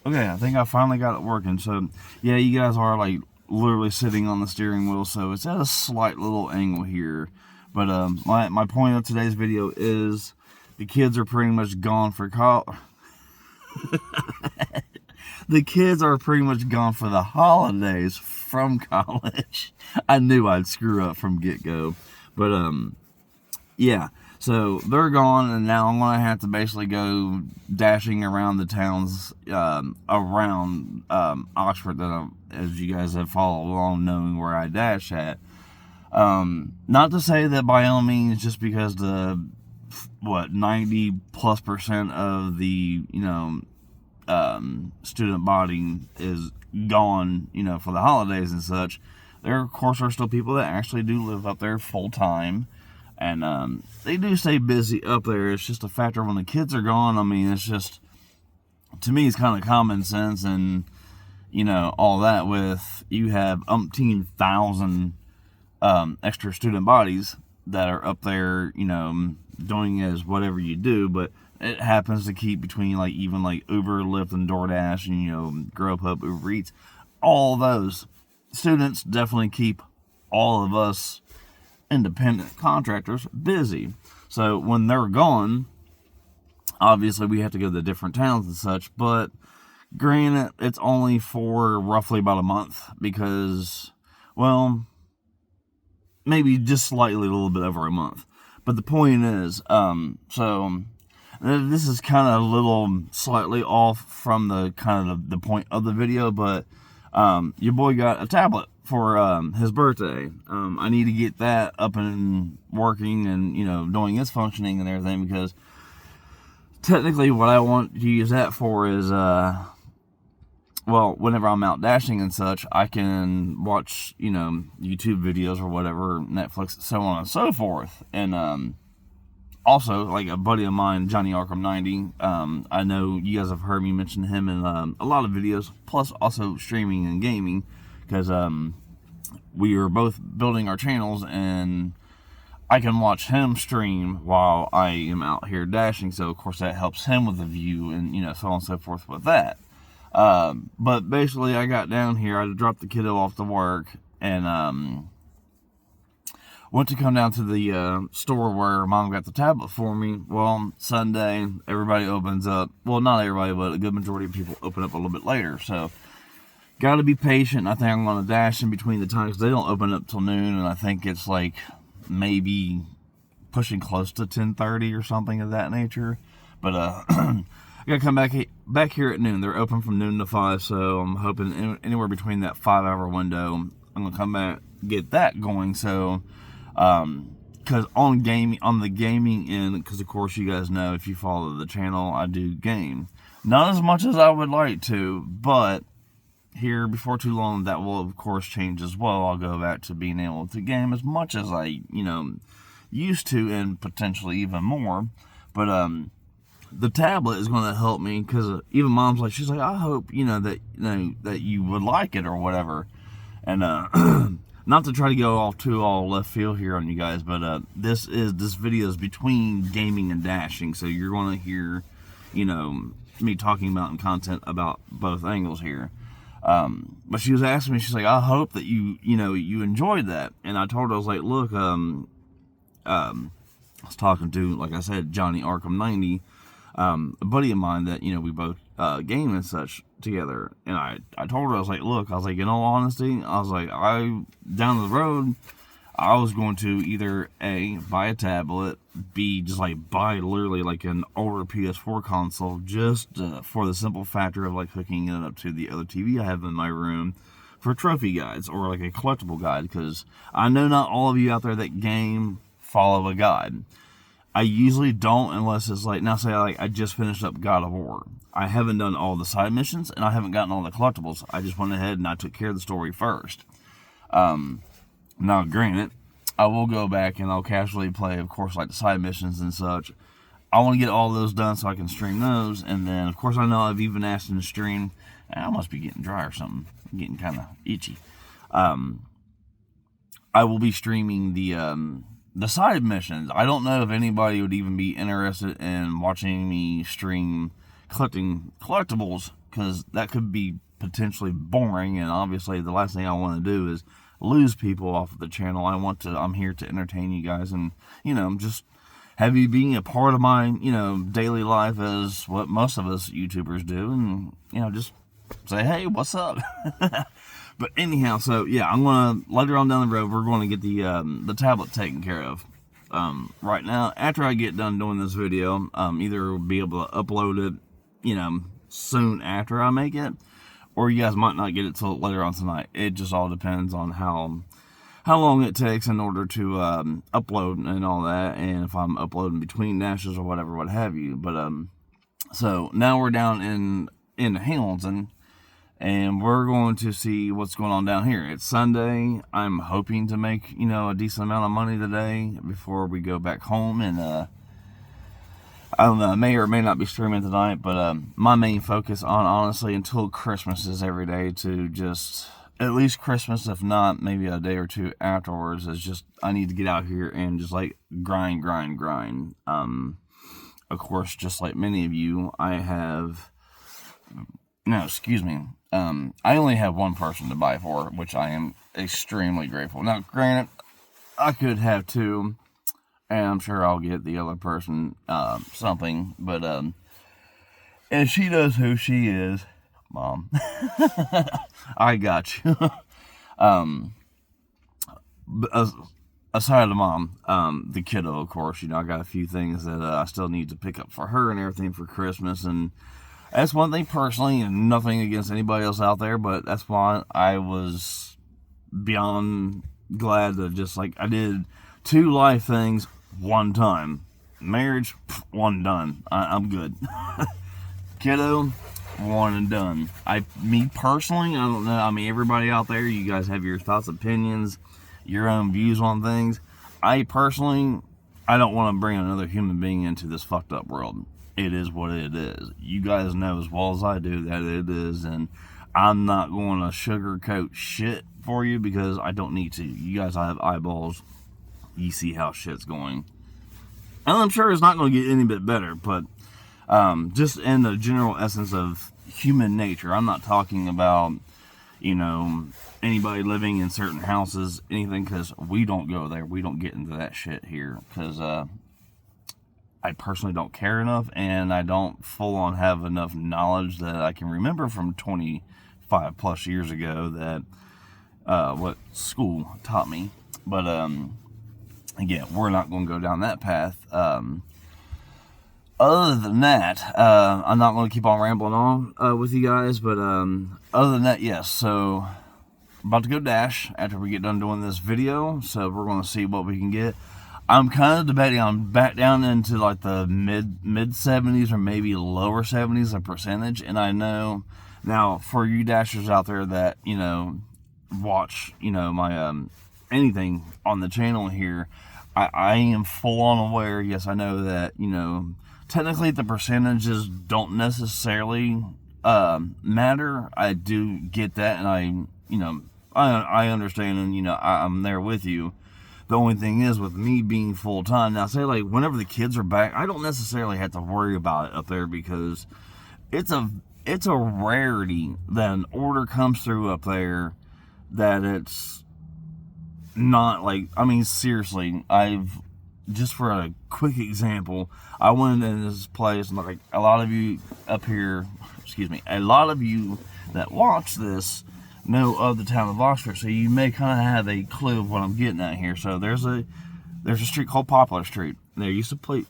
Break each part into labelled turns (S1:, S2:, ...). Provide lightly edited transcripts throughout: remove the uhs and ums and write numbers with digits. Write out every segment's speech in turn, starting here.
S1: Okay, I think I finally got it working. So, yeah, you guys are like literally sitting on the steering wheel, so it's at a slight little angle here. But my point of today's video is the kids are pretty much gone for the kids are pretty much gone for the holidays from college. I knew I'd screw up from get go, but yeah. So they're gone, and now I'm gonna have to basically go dashing around the towns around Oxford that as you guys have followed along, knowing where I dash at. Not to say that by all means, just because the 90+% of the student body is gone, for the holidays and such. There, of course, are still people that actually do live up there full time, and they do stay busy up there. It's just a factor when the kids are gone. I mean, it's just, to me, it's kind of common sense, and all that. With you have umpteen thousand extra student bodies that are up there, doing as whatever you do, but it happens to keep between even Uber, Lyft, and DoorDash, and Grubhub, Uber Eats. All those students definitely keep all of us independent contractors busy. So when they're gone, obviously we have to go to different towns and such. But granted, it's only for roughly about a month because, well, maybe just slightly a little bit over a month. But the point is, so this is kind of a little slightly off from the kind of the point of the video, but your boy got a tablet for his birthday. I need to get that up and working and doing its functioning and everything, because technically what I want to use that for is well, whenever I'm out dashing and such, I can watch YouTube videos or whatever, Netflix, so on and so forth. And also, like a buddy of mine, Johnny Arkham 90, I know you guys have heard me mention him in a lot of videos, plus also streaming and gaming, because we are both building our channels, and I can watch him stream while I am out here dashing, so of course that helps him with the view, and so on and so forth with that. But basically, I got down here, I dropped the kiddo off to work, and went to come down to the store where Mom got the tablet for me. Well, Sunday, everybody opens up. Well, not everybody, but a good majority of people open up a little bit later. So, got to be patient. I think I'm going to dash in between the times. They don't open up till noon, and I think it's maybe pushing close to 10:30 or something of that nature. But I got to come back here at noon. They're open from noon to 5, so I'm hoping anywhere between that 5-hour window, I'm going to come back, get that going. So, because on the gaming end, because of course you guys know, if you follow the channel, I do game. Not as much as I would like to, but here before too long that will of course change as well. I'll go back to being able to game as much as I used to, and potentially even more. But the tablet is going to help me, because even Mom's like, she's like, I hope that you would like it or whatever. And not to try to go all left field here on you guys, but this video is between gaming and dashing, so you're going to hear me talking about and content about both angles here. But she was asking me, she's like, I hope that you enjoyed that. And I told her, I was like, look, I was talking to, like I said, Johnny Arkham 90, a buddy of mine that we both game and such together. And I told her, I was like, look, in all honesty, I was like, down the road, I was going to either A, buy a tablet, B, just buy literally an older PS4 console, just for the simple factor of hooking it up to the other TV I have in my room for trophy guides or a collectible guide, because I know not all of you out there that game follow a guide. I usually don't, unless it's now say I just finished up God of War. I haven't done all the side missions, and I haven't gotten all the collectibles. I just went ahead and I took care of the story first. Now, granted, I will go back and I'll casually play, of course, the side missions and such. I want to get all those done so I can stream those. And then, of course, I know I've even asked him to stream. I must be getting dry or something. I'm getting kind of itchy. I will be streaming the side missions. I don't know if anybody would even be interested in watching me stream collecting collectibles because that could be potentially boring, and obviously the last thing I want to do is lose people off of the channel. I'm here to entertain you guys, and just have you being a part of my daily life as what most of us YouTubers do, and just say, hey, what's up? But anyhow, so yeah, I'm gonna later on down the road we're going to get the tablet taken care of. Right now, after I get done doing this video, either be able to upload it, soon after I make it, or you guys might not get it till later on tonight. It just all depends on how long it takes in order to upload and all that, and if I'm uploading between dashes or whatever, what have you. But so now we're down in Hamilton, and we're going to see what's going on down here. It's Sunday. I'm hoping to make a decent amount of money today before we go back home, and I don't know, I may or may not be streaming tonight, but my main focus on, honestly, until Christmas is every day to just, at least Christmas, if not maybe a day or two afterwards, is just, I need to get out here and just like grind. Of course, just like many of you, I only have one person to buy for, which I am extremely grateful. Now, granted, I could have two, and I'm sure I'll get the other person something, but and she knows who she is, Mom. I got you. But aside of Mom, the kiddo, of course, I got a few things that I still need to pick up for her and everything for Christmas, and that's one thing personally, and nothing against anybody else out there, but that's why I was beyond glad that just like I did 2 life things one time. Marriage, one done. I'm good. Kiddo, one and done. Me personally, I don't know. I mean, everybody out there, you guys have your thoughts, opinions, your own views on things. I personally, I don't want to bring another human being into this fucked up world. It is what it is. You guys know as well as I do that it is, and I'm not going to sugarcoat shit for you because I don't need to. You guys have eyeballs. You see how shit's going. And I'm sure it's not going to get any bit better, but just in the general essence of human nature, I'm not talking about, anybody living in certain houses, anything, because we don't go there. We don't get into that shit here, because I personally don't care enough, and I don't full on have enough knowledge that I can remember from 25 plus years ago that what school taught me. But again, we're not going to go down that path. Other than that, I'm not going to keep on rambling on with you guys, but other than that, yes. So about to go dash after we get done doing this video, so we're going to see what we can get. I'm kind of debating on back down into like the mid 70s or maybe lower 70s a percentage. And I know now for you dashers out there that watch my anything on the channel here, I am full on aware. Yes, I know that technically the percentages don't necessarily matter. I do get that, and I understand, and I'm there with you. The only thing is, with me being full-time, now say like whenever the kids are back, I don't necessarily have to worry about it up there, because it's a rarity that an order comes through up there that it's not like, I mean, seriously, just for a quick example, I went in this place, and like a lot of you up here, a lot of you that watch this know of the town of Oxford, so you may kind of have a clue of what I'm getting at here. So there's a street called Poplar Street. There used to play.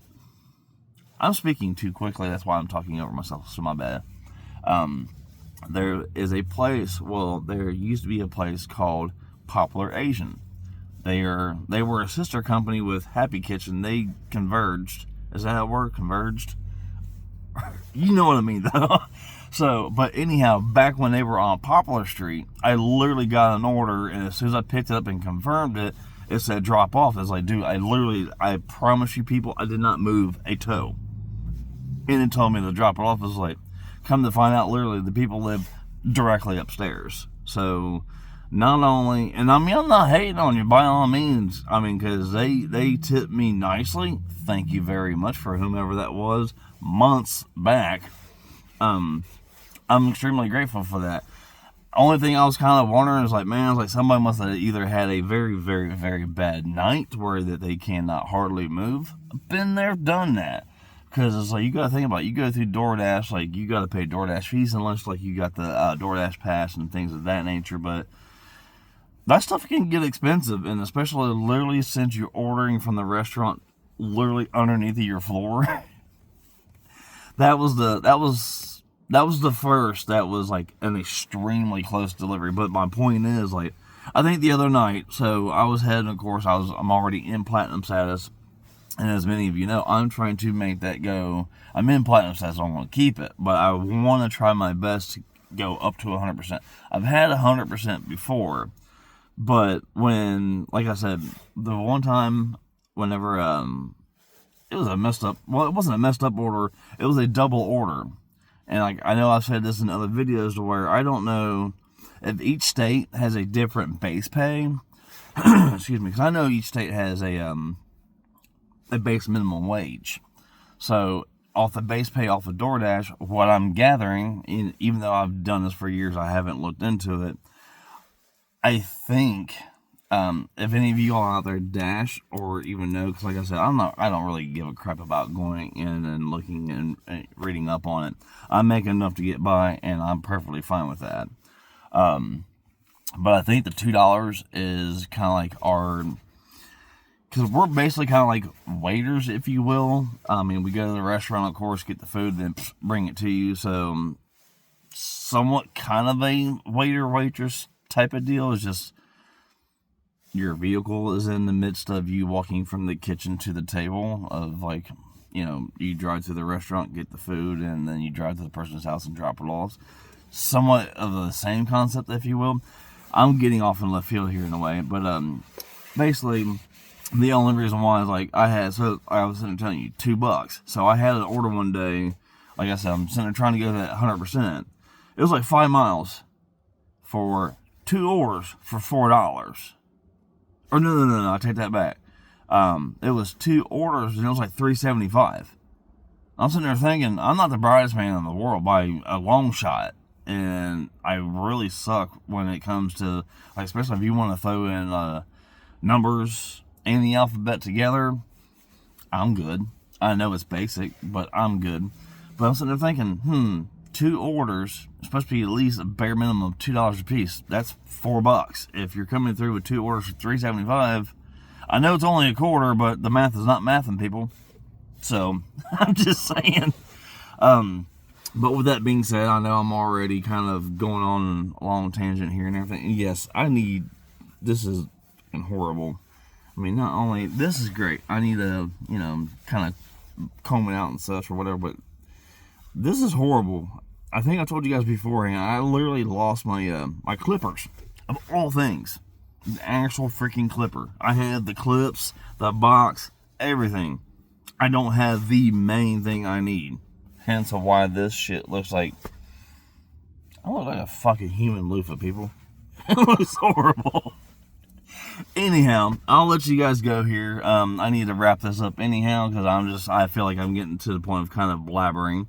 S1: I'm speaking too quickly, that's why I'm talking over myself, so my bad. There is a place, there used to be a place called Poplar Asian. They were a sister company with Happy Kitchen. They converged. Is that a word? Converged? You know what I mean, though. So, but anyhow, back when they were on Poplar Street, I literally got an order, and as soon as I picked it up and confirmed it, it said drop off. I was like, dude, I promise you people, I did not move a toe. And it told me to drop it off. I was like, come to find out, literally, the people live directly upstairs. So, not only, and I mean, I'm not hating on you by all means. I mean, because they tipped me nicely. Thank you very much for whomever that was months back. I'm extremely grateful for that. Only thing I was kind of wondering is like, man, I was like, somebody must have either had a very, very, very bad night where that they cannot hardly move. Been there, done that. Because it's like, you got to think about it. You go through DoorDash, like, you got to pay DoorDash fees unless, like, you got the DoorDash pass and things of that nature. But that stuff can get expensive, and especially literally since you're ordering from the restaurant literally underneath of your floor. that was the first that was like an extremely close delivery. But my point is, like, I think the other night, so I was heading, of course, I'm already in platinum status, and as many of you know, I'm trying to make that go. I'm in platinum status, so I want to keep it, but I want to try my best to go up to 100%. I've had 100% before, but when, like I said, the one time whenever it was a messed up, well, it wasn't a messed up order, it was a double order. And like, I know I've said this in other videos to where I don't know if each state has a different base pay. Excuse me, because I know each state has a base minimum wage. So off the base pay off of DoorDash, what I'm gathering, even though I've done this for years, I haven't looked into it. I think if any of you all out there dash or even know, because like I said, I don't really give a crap about going in and looking and reading up on it. I make enough to get by, and I'm perfectly fine with that. But I think the $2 is kind of like our, because we're basically kind of like waiters, if you will. I mean, we go to the restaurant, of course, get the food, then bring it to you. So somewhat kind of a waiter, waitress type of deal. Is just your vehicle is in the midst of you walking from the kitchen to the table of, like, you know, you drive to the restaurant, get the food, and then you drive to the person's house and drop it off. Somewhat of the same concept, if you will. I'm getting off in left field here in a way, but basically the only reason why is like I was sitting there telling you $2. So I had an order one day, like I said, I'm sitting there trying to go to that 100%. It was like 5 miles for 2 orders for $4. Or no, I take that back. It was 2 orders and it was like $3.75. I'm sitting there thinking, I'm not the brightest man in the world by a long shot, and I really suck when it comes to, like, especially if you want to throw in numbers and the alphabet together. I'm good. I know it's basic, but I'm good. But I'm sitting there thinking, 2 orders, supposed to be at least a bare minimum of $2 a piece. That's $4. If you're coming through with 2 orders for $3.75, I know it's only a quarter, but the math is not mathing, people. So I'm just saying. But with that being said, I know I'm already kind of going on a long tangent here and everything. And yes, this is horrible. I mean, not only, this is great. I need to, kind of comb it out and such or whatever, but this is horrible. I think I told you guys beforehand, I literally lost my my clippers, of all things. The actual freaking clipper. I had the clips, the box, everything. I don't have the main thing I need. Hence why this shit looks like, I look like a fucking human loofah, people. It looks horrible. Anyhow, I'll let you guys go here. I need to wrap this up anyhow, because I feel like I'm getting to the point of kind of blabbering.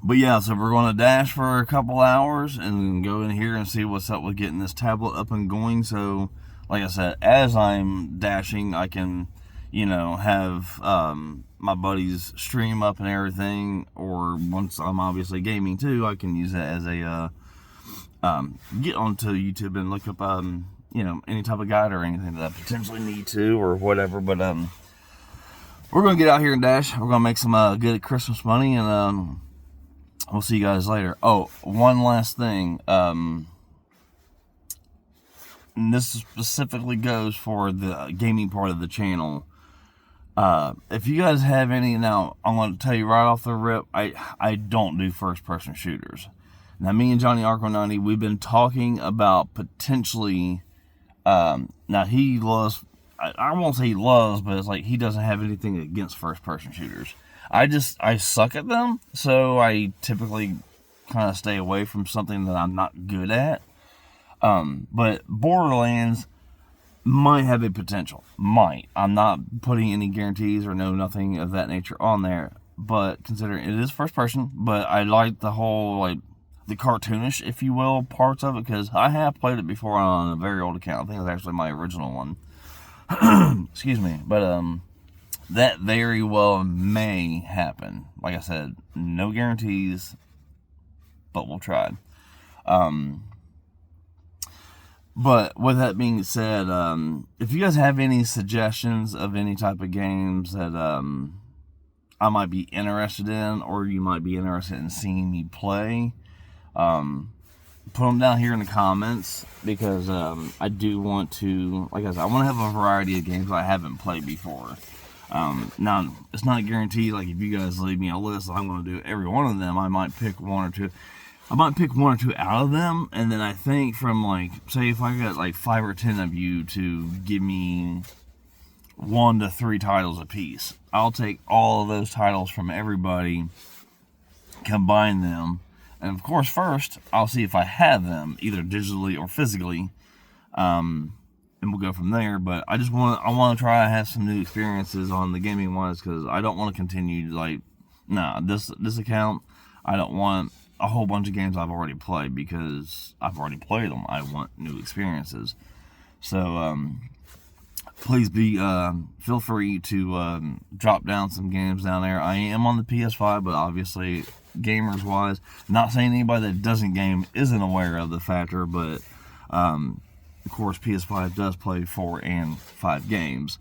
S1: But yeah, so we're going to dash for a couple hours and go in here and see what's up with getting this tablet up and going. So, like I said, as I'm dashing, I can, have my buddies stream up and everything, or once I'm obviously gaming too, I can use that as a get onto YouTube and look up any type of guide or anything that I potentially need to or whatever. But we're gonna get out here and dash. We're gonna make some good Christmas money, and we'll see you guys later. Oh, one last thing. And this specifically goes for the gaming part of the channel. If you guys have any, now I'm going to tell you right off the rip, I don't do first person shooters. Now, me and Johnny Arco 90, we've been talking about potentially, now he loves, I won't say he loves, but it's like he doesn't have anything against first person shooters. I suck at them, so I typically kind of stay away from something that I'm not good at. But Borderlands might have a potential. Might. I'm not putting any guarantees or nothing of that nature on there. but considering it is first person, but I like the whole, like, the cartoonish, if you will, parts of it, because I have played it before on a very old account. I think it was actually my original one. Excuse me. But that very well may happen. Like I said, no guarantees, but we'll try. But with that being said, if you guys have any suggestions of any type of games that I might be interested in, or you might be interested in seeing me play, put them down here in the comments, because I do want to, like I said, I want to have a variety of games I haven't played before. Now, it's not guaranteed, like, if you guys leave me a list, I'm going to do every one of them. I might pick one or two. I might pick one or two out of them, and then I think from, like, say if I got like 5 or 10 of you to give me 1 to 3 titles apiece, I'll take all of those titles from everybody, combine them, and of course first I'll see if I have them either digitally or physically, and we'll go from there. But I want to try to have some new experiences on the gaming ones, because I don't want to continue, like, this account, I don't want a whole bunch of games I've already played, because I've already played them. I want new experiences. So please feel free to drop down some games down there. I am on the PS5, but obviously, gamers wise, not saying anybody that doesn't game isn't aware of the factor, but of course PS5 does play 4 and 5 games.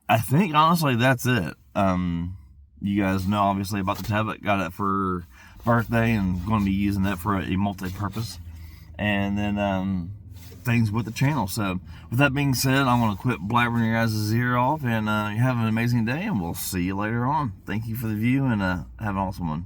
S1: I think honestly that's it. You guys know, obviously, about the tablet. Got it for birthday, and going to be using that for a multi-purpose. And then things with the channel. So, with that being said, I'm going to quit blabbering your guys' ear off, and you have an amazing day, and we'll see you later on. Thank you for the view, and have an awesome one.